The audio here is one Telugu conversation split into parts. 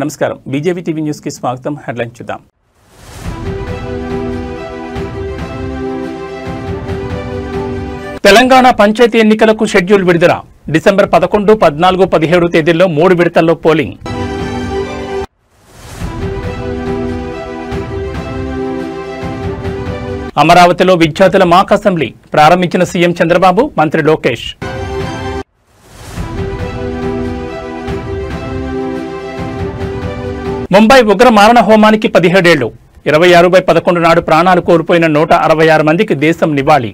నమస్కారం బీజేపీ టీవీ న్యూస్ కి స్వాగతం. హెడ్లైన్స్ చూద్దాం. తెలంగాణ పంచాయతీ ఎన్నికలకు షెడ్యూల్ విడుదల. డిసెంబర్ 11, 14, 17 తేదీల్లో 3 విడతల్లో పోలింగ్. అమరావతిలో విద్యార్థుల మాక్ అసెంబ్లీ ప్రారంభించిన సీఎం చంద్రబాబు, మంత్రి లోకేష్. ముంబై ఉగ్ర మారణ హోమానికి 17 ఏళ్లు. 26/11 నాడు ప్రాణాలు కోల్పోయిన 166 మందికి దేశం నివాళి.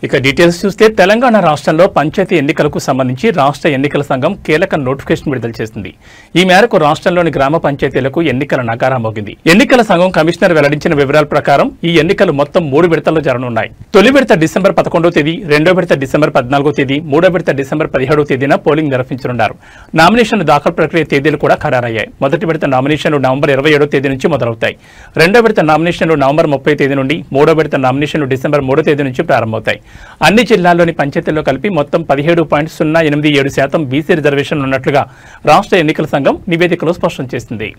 ఇక డీటెయిల్స్ చూస్తే తెలంగాణ రాష్ట్రంలో పంచాయతీ ఎన్నికలకు సంబంధించి రాష్ట్ర ఎన్నికల సంఘం కీలక నోటిఫికేషన్ విడుదల చేసింది. ఈ మేరకు రాష్ట్రంలోని గ్రామ పంచాయతీలకు ఎన్నికల నగారా మోగింది. ఎన్నికల సంఘం కమిషనర్ వెల్లడించిన వివరాల ప్రకారం ఈ ఎన్నికలు మొత్తం 3 విడతల్లో జరగనున్నాయి. తొలి విడత డిసెంబర్ 11వ తేదీ, రెండో విడత డిసెంబర్ 14వ తేదీ, మూడో విడత డిసెంబర్ 17వ తేదీన పోలింగ్ నిర్వహించనున్నారు. నామినేషన్ల దాఖలు ప్రక్రియ తేదీలు కూడా ఖరారయ్యాయి. మొదటి విడత నామినేషన్లు నవంబర్ 27వ తేదీ నుంచి మొదలవుతాయి. రెండో విడత నామినేషన్లు నవంబర్ 30వ తేదీ నుండి, మూడో విడత నామినేషన్లు డిసెంబర్ 3వ తేదీ నుంచి ప్రారంభమవుతాయి. అన్ని జిల్లాల్లోని పంచాయతీల్లో కలిపి మొత్తం 17.087% బీసీ రిజర్వేషన్లు ఉన్నట్లుగా రాష్ట్ర ఎన్నికల సంఘం నివేదికలో స్పష్టం చేసింది.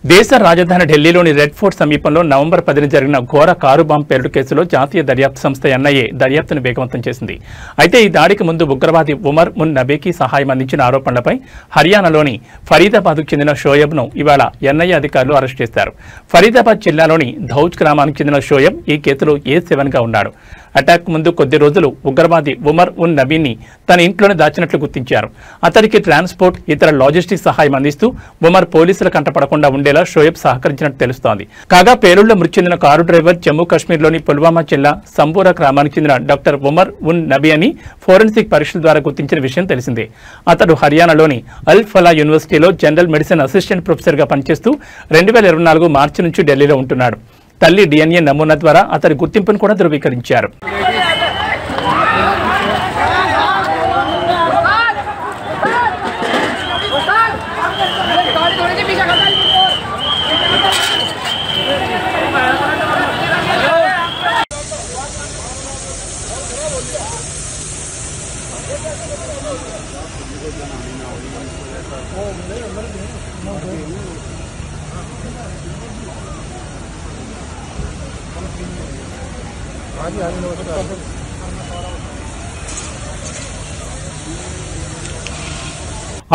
దేశ రాజధాని ఢిల్లీలోని రెడ్ ఫోర్ట్ సమీపంలో నవంబర్ 10న జరిగిన ఘోర కారు బాంబు పేలుడు కేసులో జాతీయ దర్యాప్తు సంస్థ ఎన్ఐఏ దర్యాప్తును వేగవంతం చేసింది. అయితే ఈ దాడికి ముందు ఉగ్రవాది ఉమర్ ఉన్ నబీకి సహాయం అందించిన ఆరోపణలపై హర్యానాలోని ఫరీదాబాద్కు చెందిన షోయబ్ను ఇవాళ ఎన్ఐఏ అధికారులు అరెస్ట్ చేశారు. ఫరీదాబాద్ జిల్లాలోని ధౌజ్ గ్రామానికి చెందిన షోయబ్ ఈ కేసులో A7గా ఉన్నాడు. అటాక్ ముందు కొద్ది రోజులు ఉగ్రవాది ఉమర్ ఉన్ నబీని తన ఇంట్లోనే దాచినట్లు గుర్తించారు. అతడికి ట్రాన్స్పోర్ట్, ఇతర లాజిస్టిక్స్ సహాయం అందిస్తూ ఉమర్ పోలీసుల కంటపడకుండా ఉండేలా షోయబ్ సహకరించినట్టు తెలుస్తోంది. కాగా పేలుళ్లో మృతి చెందిన కారు డ్రైవర్ జమ్మూ కాశ్మీర్లోని పుల్వామా జిల్లా సంబూరా గ్రామానికి చెందిన డాక్టర్ ఉమర్ ఉన్ నబీ అని ఫోరెన్సిక్ పరీక్షల ద్వారా గుర్తించిన విషయం తెలిసిందే. అతడు హర్యానాలోని అల్ ఫలా యూనివర్సిటీలో జనరల్ మెడిసిన్ అసిస్టెంట్ ప్రొఫెసర్గా పనిచేస్తూ 2024 మార్చి నుంచి ఢిల్లీలో ఉంటున్నాడు. తల్లి DNA నమూనా ద్వారా అతడి గుర్తింపును కూడా ధృవీకరించారు.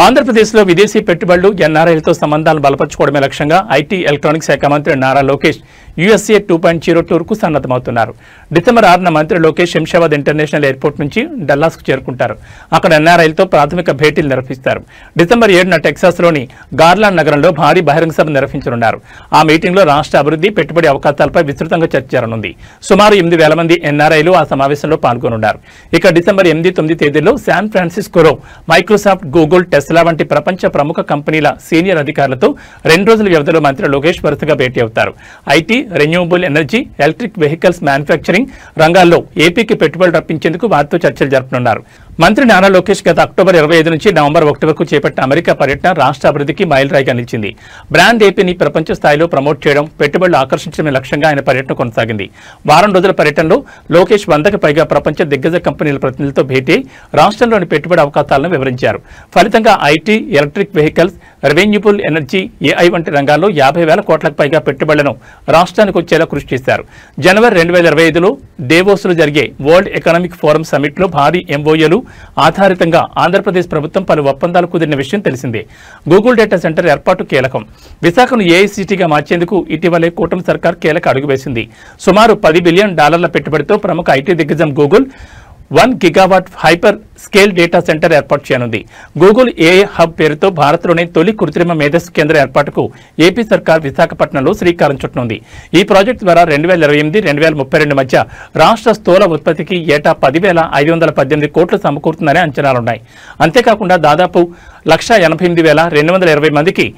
ఆంధ్రప్రదేశ్లో విదేశీ పెట్టుబడులు, ఎన్ఆర్ఐలతో సంబంధాలను బలపరచుకోవడమే లక్ష్యంగా ఐటీ ఎలక్ట్రానిక్స్ శాఖ మంత్రి నారా లోకేష్ USA 2.0 టూర్కు సన్నద్ధమవుతున్నారు. డిసెంబర్ 6న మంత్రి లోకేష్ శంషాబాద్ ఇంటర్నేషనల్ ఎయిర్పోర్ట్ నుంచి డల్లాస్కు చేరుకుంటారు. అక్కడ ఎన్ఆర్ఐలతో ప్రాథమిక భేటీలు నిర్వహిస్తారు. డిసెంబర్ 7న టెక్సాస్లోని గార్లాండ్ నగరంలో భారీ బహిరంగ సభ నిర్వహించనున్నారు. ఆ మీటింగ్లో రాష్ట్ర అభివృద్ధి, పెట్టుబడి అవకాశాలపై విస్తృతంగా చర్చ జరగనుంది. సుమారు 8,000 మంది ఎన్ఆర్ఐలు ఆ సమావేశంలో పాల్గొనున్నారు. ఇక డిసెంబర్ 8, 9 తేదీల్లో శాన్ ఫ్రాన్సిస్కోలో మైక్రోసాఫ్ట్, గూగుల్, టెస్లా వంటి ప్రపంచ ప్రముఖ కంపెనీల సీనియర్ అధికారులతో 2 రోజుల వ్యవధిలో మంత్రి లోకేష్ వరుసగా భేటీ అవుతారు. IT, renewable energy, electric vehicles manufacturing రంగాల్లో ఏపీకి పెట్టుబడులు రప్పించేందుకు వారితో చర్చలు జరపనున్నారు. మంత్రి నారా లోకేష్ గత అక్టోబర్ 25 నుంచి నవంబర్ 1 వరకు చేపట్టిన అమెరికా పర్యటన రాష్ట్ర అభివృద్ధికి మైలురాయిగా నిలిచింది. బ్రాండ్ ఏపీని ప్రపంచ స్థాయిలో ప్రమోట్ చేయడం, పెట్టుబడులు ఆకర్షించడమే లక్ష్యంగా ఆయన పర్యటన కొనసాగింది. వారం రోజుల పర్యటనలో లోకేష్ 100కి పైగా ప్రపంచ దిగ్గజ కంపెనీల ప్రతినిధులతో భేటీ రాష్ట్రంలోని పెట్టుబడి అవకాశాలను వివరించారు. ఫలితంగా IT, electric vehicles, renewable energy, AI వంటి రంగాల్లో 50,000 కోట్లకు పైగా పెట్టుబడులను రాష్ట్రానికి వచ్చేలా కృషి చేశారు. జనవరి 2025లో డేవోస్లో జరిగే వరల్డ్ ఎకనామిక్ ఫోరం సమిట్లో భారీ ఎంఓయూలు ఆధారితంగా ఆంధ్రప్రదేశ్ ప్రభుత్వం పలు ఒప్పందాలు కుదిరిన విషయం తెలిసిందే. గూగుల్ డేటా సెంటర్ ఏర్పాటు కీలకం. విశాఖను ఏఐసిటీగా మార్చేందుకు ఇటీవలే కూటమి సర్కార్ కీలక అడుగు వేసింది. సుమారు $10 బిలియన్ పెట్టుబడితో ప్రముఖ ఐటీ దిగ్గజం Google 1 gigawatt hyper scale data centre ఏర్పాటు చేయనుంది. గూగుల్ ఏఐ హబ్ పేరుతో భారత్లోనే తొలి కృత్రిమ మేధస్సు కేంద్ర ఏర్పాటుకు ఏపీ సర్కార్ విశాఖపట్నంలో శ్రీకారం చుట్టనుంది. ఈ ప్రాజెక్టు ద్వారా 2028-2032 మధ్య రాష్ట్ర స్థూల ఉత్పత్తికి ఏటా 10,518 కోట్లు సమకూరుతుందనే అంచనాలున్నాయి. అంతేకాకుండా దాదాపు 1,88,220 మందికి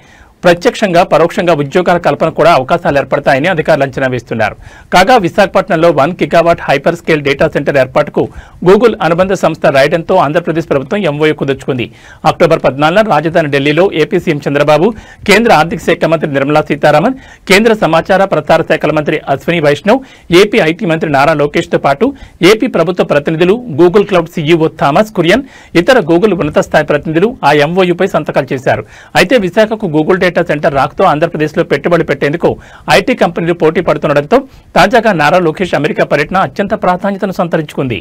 ప్రత్యక్షంగా పరోక్షంగా ఉద్యోగాల కల్పన కూడా అవకాశాలు ఏర్పడతాయని అధికారులు అంచనా వేస్తున్నారు. కాగా విశాఖపట్నంలో 1 gigawatt hyper scale data centre ఏర్పాటుకు గూగుల్ అనుబంధ సంస్థ రైడెన్తో ఆంధ్రప్రదేశ్ ప్రభుత్వం ఎంఓయూ కుదుర్చుకుంది. అక్టోబర్ 14న రాజధాని ఢిల్లీలో ఏపీ సీఎం చంద్రబాబు, కేంద్ర ఆర్థిక శాఖ మంత్రి నిర్మలా సీతారామన్, కేంద్ర సమాచార ప్రసార శాఖల మంత్రి అశ్విని వైష్ణవ్, ఏపీ ఐటీ మంత్రి నారా లోకేష్తో పాటు ఏపీ ప్రభుత్వ ప్రతినిధులు, Google cloud CEO Thomas Kurian, ఇతర గూగుల్ ఉన్నత స్థాయి ప్రతినిధులు ఆ ఎంఓయూపై సంతకాలు చేశారు. అయితే విశాఖకు గూగుల్ డేటా సెంటర్ రాకతో ఆంధ్రప్రదేశ్లో పెట్టుబడి పెట్టేందుకు ఐటీ కంపెనీలు పోటీ పడుతుండటంతో తాజాగా నారా లోకేష్ అమెరికా పర్యటన అత్యంత ప్రాధాన్యతను సంతరించుకుంది.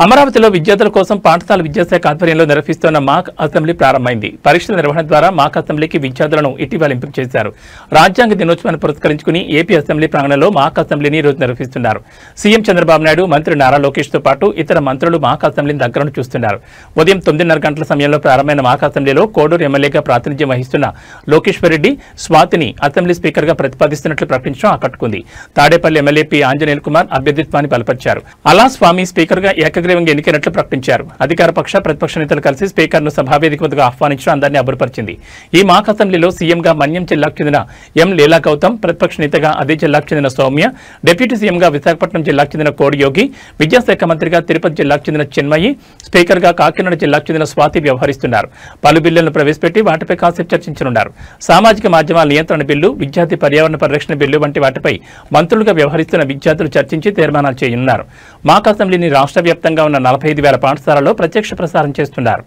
అమరావతిలో విద్యార్థుల కోసం పాఠశాల విద్యాశాఖ ఆధ్వర్యంలో నిర్వహిస్తున్న మాక్ అసెంబ్లీ ప్రారంభమైంది. పరీక్షల నిర్వహణ ద్వారా మాక్ అసెంబ్లీకి విద్యార్థులను ఇటీవల ఎంపిక చేశారు. రాజ్యాంగ దినోత్సవాన్ని పురస్కరించుకుని ఏపీ అసెంబ్లీ ప్రాంగణంలో మాక్ అసెంబ్లీని ఈ రోజు నిర్వహిస్తున్నారు. సీఎం చంద్రబాబు నాయుడు, మంత్రి నారా లోకేష్తో పాటు ఇతర మంత్రులు మాక్ అసెంబ్లీని దగ్గరను చూస్తున్నారు. ఉదయం 9:30 గంటల సమయంలో ప్రారంభమైన మాక్ అసెంబ్లీలో కోడూరు ఎమ్మెల్యేగా ప్రాతినిధ్యం వహిస్తున్న లోకేశ్వరరెడ్డి స్వాతిని అసెంబ్లీ స్పీకర్గా ప్రతిపాదిస్తున్నట్లు ప్రకటించడం ఆకట్టుకుంది. Tadepalli MLA P ఆంజనేయుల్ Kumar అభ్యర్థిత్వాన్ని బలపరిచారు. అలా స్వామి స్పీకర్గా ఏకగ్రీవంగా ఎన్నికైనట్లు ప్రకటించారు. అధికార పక్ష, ప్రతిపక్ష నేతలు కలిసి స్పీకర్ను సభావేదిక వద్దకు ఆహ్వానించడం అందరినీ అబ్బురపరిచింది. ఈ మాక్ అసెంబ్లీలో సీఎంగా మన్యం జిల్లాకు చెందిన ఎం లీలా గౌతమ్, ప్రతిపక్ష నేతగా అదే జిల్లాకు చెందిన సౌమ్య, డిప్యూటీ సీఎంగా విశాఖపట్నం జిల్లాకు చెందిన కోడి యోగి, విద్యాశాఖ మంత్రిగా తిరుపతి జిల్లాకు చెందిన చిన్మయి, స్పీకర్గా కాకినాడ జిల్లాకు చెందిన స్వాతి వ్యవహరిస్తున్నారు. పలు బిల్లులను ప్రవేశపెట్టి వాటిపై కాసేపు చర్చించనున్నారు. సామాజిక మాధ్యమాల నియంత్రణ బిల్లు, విద్యార్థి పర్యావరణ పరిరక్షణ బిల్లు వంటి వాటిపై మంత్రులుగా వ్యవహరిస్తున్న విద్యార్థులు చర్చించి తీర్మానాలు చేయనున్నారు. మాక్ అసెంబ్లీని రాష్ట్ర వ్యాప్తంగా ఉన్న 45,000 పాఠశాలలో ప్రత్యక్ష ప్రసారం చేస్తున్నారు.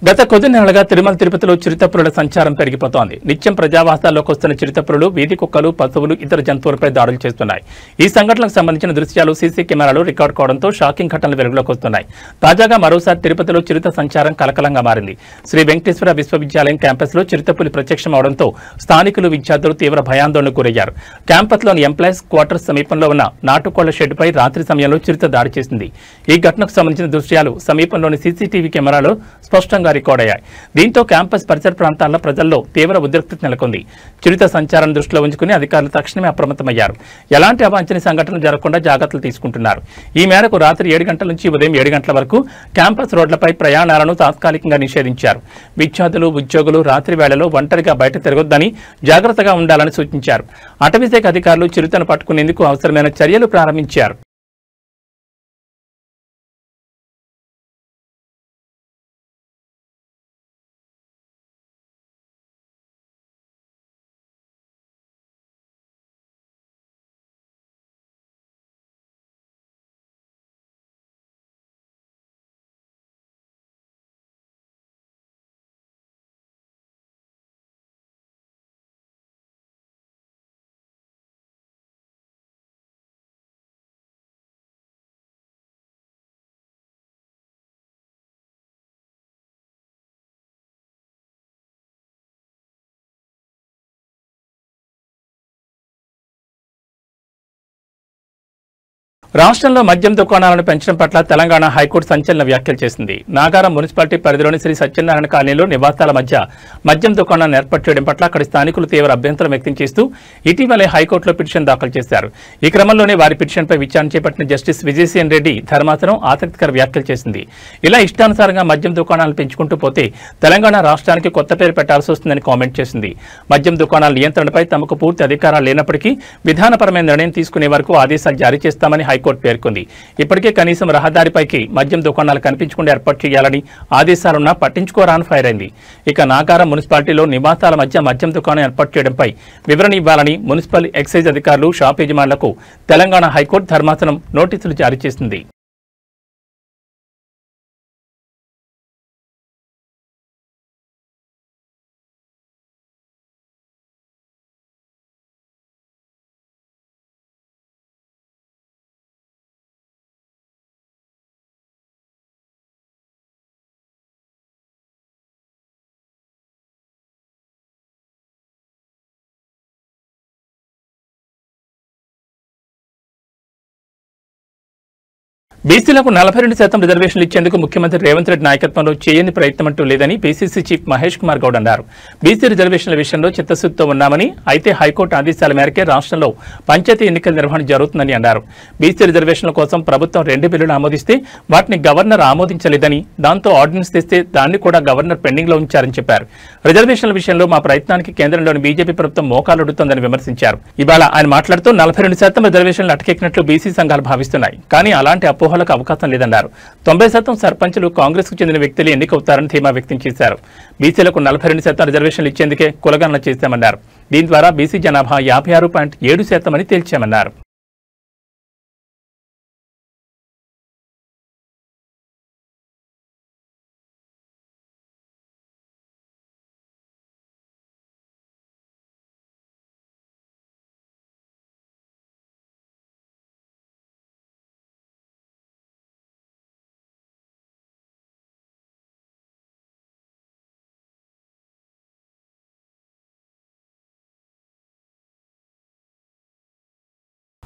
గత కొద్ది నెలలుగా తిరుమల తిరుపతిలో చిరుతపులుల సంచారం పెరిగిపోతోంది. నిత్యం ప్రజావాసాల్లోకి వస్తున్న చిరుతపులులు వీధి కుక్కలు, పశువులు, ఇతర జంతువులపై దాడులు చేస్తున్నాయి. ఈ సంఘటనలకు సంబంధించిన దృశ్యాలు సీసీ కెమెరాలో రికార్డు కావడంతో షాకింగ్ ఘటనలు వెలుగులోకి వస్తున్నాయి. తాజాగా మరోసారి తిరుపతిలో చిరుత సంచారం కలకలంగా మారింది. శ్రీ వెంకటేశ్వర విశ్వవిద్యాలయం క్యాంపస్లో చిరుతపులి ప్రత్యక్షమవడంతో స్థానికులు, విద్యార్థులు తీవ్ర భయాందోళనకు గురయ్యారు. క్యాంపస్లోని ఎంప్లాయీస్ క్వార్టర్స్ సమీపంలో ఉన్న నాటుకోళ్ల షెడ్డుపై రాత్రి సమయంలో చిరుత దాడి చేసింది. ఈ ఘటనకు సంబంధించిన దృశ్యాలు సమీపంలోని సీసీటీవీ కెమెరాలో స్పష్టంగా రికార్డ్ అయ్యాయి. దీంతో క్యాంపస్ పరిసర ప్రాంతాల్లో ప్రజల్లో తీవ్ర ఉద్రిక్తత నెలకొంది. చిరుత సంచారం దృష్టిలో ఉంచుకుని అధికారులు తక్షణమే అప్రమత్తమయ్యారు. ఎలాంటి అవాంఛనీయ సంఘటనలు జరగకుండా జాగ్రత్తలు తీసుకుంటున్నారు. ఈ మేరకు రాత్రి 7 గంటల నుంచి ఉదయం 7 గంటల వరకు క్యాంపస్ రోడ్లపై ప్రయాణాలను తాత్కాలికంగా నిషేధించారు. విద్యార్థులు, ఉద్యోగులు రాత్రి వేళలో ఒంటరిగా బయట తిరగొద్దని, జాగ్రత్తగా ఉండాలని సూచించారు. అటవీశాఖ అధికారులు చిరుతను పట్టుకునేందుకు అవసరమైన చర్యలు ప్రారంభించారు. రాష్ట్రంలో మద్యం దుకాణాలను పెంచడం పట్ల తెలంగాణ హైకోర్టు సంచలన వ్యాఖ్యలు చేసింది. నాగారం మున్సిపాలిటీ పరిధిలోని శ్రీ సత్యనారాయణ కాలనీలో నివాసాల మధ్య మద్యం దుకాణాలను ఏర్పాటు చేయడం పట్ల అక్కడి స్థానికులు తీవ్ర అభ్యంతరం వ్యక్తం చేస్తూ ఇటీవలే హైకోర్టులో పిటిషన్ దాఖలు చేశారు. ఈ క్రమంలోనే వారి పిటిషన్పై విచారణ చేపట్టిన జస్టిస్ విజయసేన్ రెడ్డి ధర్మాసనం ఆసక్తికర వ్యాఖ్యలు చేసింది. ఇలా ఇష్టానుసారంగా మద్యం దుకాణాలను పెంచుకుంటూ పోతే తెలంగాణ రాష్ట్రానికి కొత్త పేరు పెట్టాల్సి వస్తుందని కామెంట్ చేసింది. మద్యం దుకాణాల నియంత్రణపై తమకు పూర్తి అధికారాలు లేనప్పటికీ విధానపరమైన నిర్ణయం తీసుకునే వరకు ఆదేశాలు జారీ చేస్తామని హైకోర్టు పేర్కొంది. ఇప్పటికే కనీసం రహదారిపైకి మద్యం దుకాణాలు కనిపించకుండా ఏర్పాటు చేయాలని ఆదేశాలున్నా పట్టించుకోరాని ఫైర్ అయింది. ఇక నాగారం మున్సిపాలిటీలో నివాసాల మధ్య మద్యం దుకాణం ఏర్పాటు చేయడంపై వివరణ ఇవ్వాలని మున్సిపల్ ఎక్సైజ్ అధికారులు షాప్ యజమానులకు తెలంగాణ హైకోర్టు ధర్మాసనం నోటీసులు జారీ చేసింది. బీసీలకు 42% రిజర్వేషన్లు ఇచ్చేందుకు ముఖ్యమంత్రి రేవంత్ రెడ్డి నాయకత్వంలో చేయని ప్రయత్నమంటూ లేదని పీసీసీ చీఫ్ మహేష్ కుమార్ గౌడ్ అన్నారు. బీసీ రిజర్వేషన్ల విషయంలో చిత్తశుద్ధితో ఉన్నామని, అయితే హైకోర్టు ఆదేశాల మేరకే రాష్ట్రంలో పంచాయతీ ఎన్నికల నిర్వహణ జరుగుతుందని అన్నారు. బీసీ రిజర్వేషన్ల కోసం ప్రభుత్వం 2 బిల్లులు ఆమోదిస్తే వాటిని గవర్నర్ ఆమోదించలేదని, దాంతో ఆర్డినెన్స్ తెస్తే దాన్ని కూడా గవర్నర్ పెండింగ్ లో ఉంచారని చెప్పారు. రిజర్వేషన్ల విషయంలో మా ప్రయత్నానికి కేంద్రంలోని బీజేపీ ప్రభుత్వం మోకాలొడుతోందని విమర్శించారు. ఇవాళ ఆయన మాట్లాడుతూ 42% రిజర్వేషన్లు అటకెక్కినట్లు బీసీ సంఘాలు భావిస్తున్నాయి. కానీ అలాంటి అపోహలకు అవకాశం లేదన్నారు. 90% సర్పంచులు కాంగ్రెస్ కు చెందిన వ్యక్తులు ఎన్నికవుతారని ధీమా వ్యక్తం చేశారు. బీసీలకు 42% రిజర్వేషన్లు ఇచ్చేందుకే కులగణన చేశామన్నారు. దీని ద్వారా బీసీ జనాభా 56.7% అని తేల్చామన్నారు.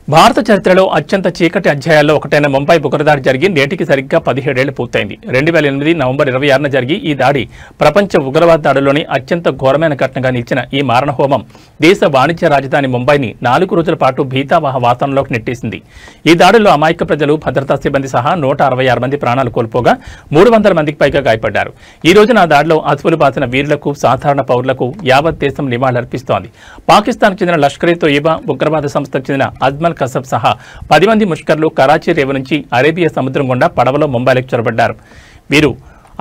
భారత చరిత్రలో అత్యంత చీకటి అధ్యాయాల్లో ఒకటైన ముంబై ఉగ్రదాడి జరిగి నేటికి సరిగ్గా 17 ఏళ్లు పూర్తయింది. 2008 నవంబర్ 26న జరిగి ఈ దాడి ప్రపంచ ఉగ్రవాద దాడుల్లోని అత్యంత ఘోరమైన ఘటనగా నిలిచిన ఈ మారణహోమం దేశ వాణిజ్య రాజధాని ముంబైని 4 రోజుల పాటు భీతావహ వాతావరణంలోకి నెట్టేసింది. ఈ దాడుల్లో అమాయక ప్రజలు, భద్రతా సిబ్బంది సహా 166 మంది ప్రాణాలు కోల్పోగా 300 మందికి పైగా గాయపడ్డారు. ఈ రోజున ఆ దాడిలో అసువులు బాసిన వీరులకు, సాధారణ పౌరులకు యావత్ దేశం నివాళులర్పిస్తోంది. పాకిస్తాన్కు చెందిన లష్కర్-ఏ-తోయిబా ఉగ్రవాద సంస్థకు చెందిన అజ్మల్ కసబ్ సహా 10 మంది ముష్కర్లు కరాచీ రేవు నుంచి అరేబియా సముద్రం గుండా పడవలో ముంబైలోకి చొరబడ్డారు. వీరు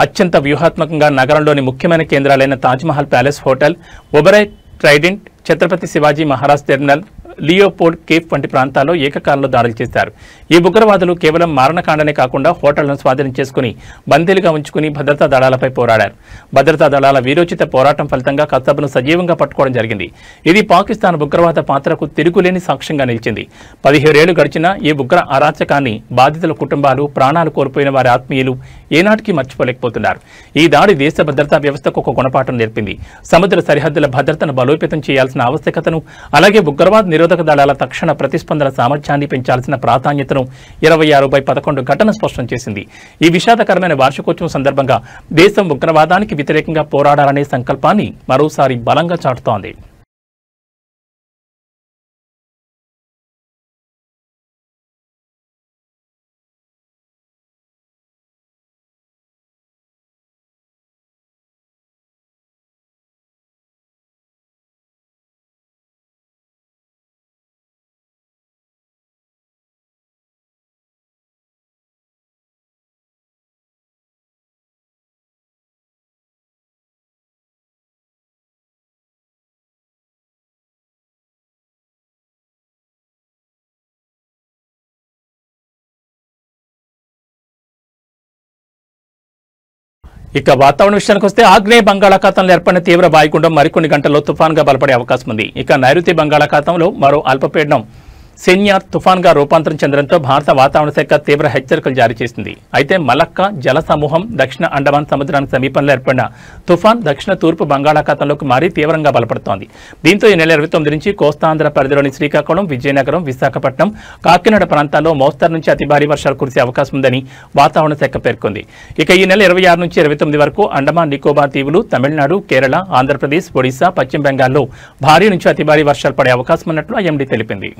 అత్యంత వ్యూహాత్మకంగా నగరంలోని ముఖ్యమైన కేంద్రాలైన Taj Mahal palace hotel, Oberoi Trident, Chhatrapati Shivaji Maharaj terminal, Leopold cafe వంటి ప్రాంతాల్లో ఏకకాలంలో దాడులు చేశారు. ఈ ఉగ్రవాదులు కేవలం మారణకాండనే కాకుండా హోటళ్లను స్వాధీనం చేసుకుని బందీలుగా ఉంచుకుని భద్రతా దళాలపై పోరాడారు. భద్రతా దళాల వీరోచిత పోరాటం ఫలితంగా కసబ్ను సజీవంగా పట్టుకోవడం జరిగింది. ఇది పాకిస్తాన్ ఉగ్రవాద పాత్రకు తిరుగులేని సాక్ష్యంగా నిలిచింది. 17 ఏళ్లు గడిచినా ఈ ఉగ్ర అరాచకాన్ని బాధితుల కుటుంబాలు, ప్రాణాలు కోల్పోయిన వారి ఆత్మీయులు ఏనాటికి మర్చిపోలేకపోతున్నారు. ఈ దాడి దేశ భద్రతా వ్యవస్థకు ఒక గుణపాఠం నేర్పింది. సముద్ర సరిహద్దుల భద్రతను బలోపేతం చేయాల్సిన ఆవశ్యకతను, అలాగే ఉగ్రవాద నిరోధక దళాల తక్షణ ప్రతిస్పందన సామర్థ్యాన్ని పెంచాల్సిన ప్రాధాన్యతను 26/11 ఘటన స్పష్టం చేసింది. ఈ విషాదకరమైన వార్షికోత్సవం సందర్భంగా దేశం ఉగ్రవాదానికి వ్యతిరేకంగా పోరాడాలనే సంకల్పాన్ని మరోసారి బలంగా చాటుతోంది. ఇక వాతావరణ విషయానికి వస్తే ఆగ్నేయ బంగాళాఖాతంలో ఏర్పడిన తీవ్ర వాయుగుండం మరికొన్ని గంటల్లో తుఫాన్గా బలపడే అవకాశం ఉంది. ఇక నైరుతి బంగాళాఖాతంలో మరో అల్పపీడనం సెన్యార్ తుఫాన్గా రూపాంతరం చెందడంతో భారత వాతావరణ శాఖ తీవ్ర హెచ్చరికలు జారీ చేసింది. అయితే మలక్కా జల సమూహం దక్షిణ అండమాన్ సముద్రానికి సమీపంలో ఏర్పడిన తుఫాన్ దక్షిణ తూర్పు బంగాళాఖాతంలోకి మారి తీవ్రంగా బలపడుతోంది. దీంతో ఈ నెల 29 నుంచి కోస్తాంధ్ర పరిధిలోని శ్రీకాకుళం, విజయనగరం, విశాఖపట్నం, కాకినాడ ప్రాంతాల్లో మోస్తరు నుంచి అతి భారీ వర్షాలు కురిసే అవకాశం ఉందని వాతావరణ శాఖ పేర్కొంది. ఇక ఈ నెల 26 నుంచి 29 వరకు అండమాన్ నికోబార్ దీవులు, తమిళనాడు, కేరళ, ఆంధ్రప్రదేశ్, ఒడిశా, పశ్చిమ బెంగాల్లో భారీ నుంచి అతి భారీ వర్షాలు పడే అవకాశం ఉన్నట్లు ఐఎండీ తెలిపింది.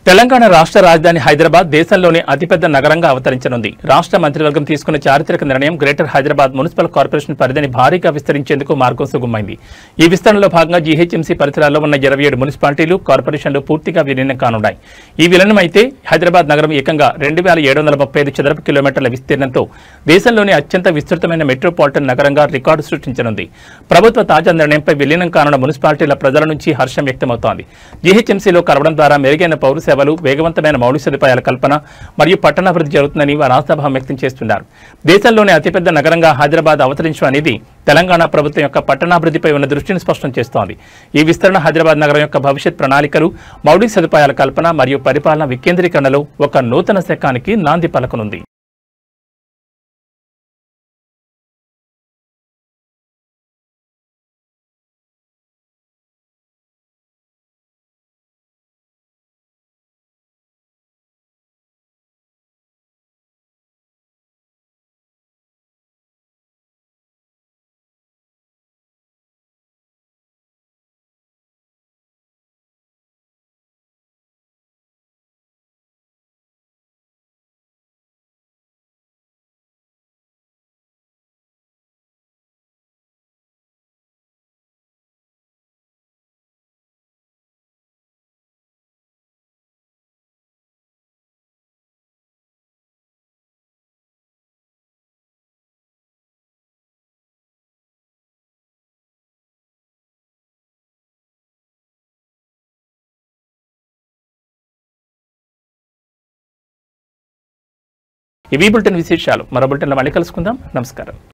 తెలంగాణ రాష్ట్ర రాజధాని హైదరాబాద్ దేశంలోనే అతిపెద్ద నగరంగా అవతరించనుంది. రాష్ట్ర మంత్రివర్గం తీసుకున్న చారిత్రక నిర్ణయం గ్రేటర్ హైదరాబాద్ మున్సిపల్ కార్పొరేషన్ పరిధిని భారీగా విస్తరించేందుకు మార్గం సుగమైంది. ఈ విస్తరణలో భాగంగా జీహెచ్ఎంసీ పరిసరాల్లో ఉన్న 27 మున్సిపాలిటీలు, కార్పొరేషన్లు పూర్తిగా విలీనం కానున్నాయి. ఈ విలీనం అయితే హైదరాబాద్ నగరం ఏకంగా 2735 చదరపు కిలోమీటర్ల విస్తీర్ణంతో దేశంలోనే అత్యంత విస్తృతమైన మెట్రోపాలిటన్ నగరంగా రికార్డు సృష్టించనుంది. ప్రభుత్వ తాజా నిర్ణయంపై విలీనం కానున్న మున్సిపాలిటీల ప్రజల నుంచి హర్షం వ్యక్తమవుతోంది. జీహెచ్ఎంసీలో కలవడం ద్వారా మెరుగైన పౌర సేవలు, వేగవంతమైన మౌలిక సదుపాయాల కల్పన మరియు పట్టణాభివృద్ధి జరుగుతుందని వారు ఆశాభావం వ్యక్తం చేస్తున్నారు. దేశంలోనే అతిపెద్ద నగరంగా హైదరాబాద్ అవతరించడం అనేది తెలంగాణ ప్రభుత్వం యొక్క పట్టణాభివృద్ధిపై ఉన్న దృష్టిని స్పష్టం చేస్తోంది. ఈ విస్తరణ హైదరాబాద్ నగరం యొక్క భవిష్యత్ ప్రణాళికలు, మౌలిక సదుపాయాల కల్పన మరియు పరిపాలన వికేంద్రీకరణలో ఒక నూతన శకానికి నాంది పలకనుంది. ఇవి బులెటిన్ విశేషాలు. మరో బులెటిన్లో మళ్ళీ కలుసుకుందాం. నమస్కారం.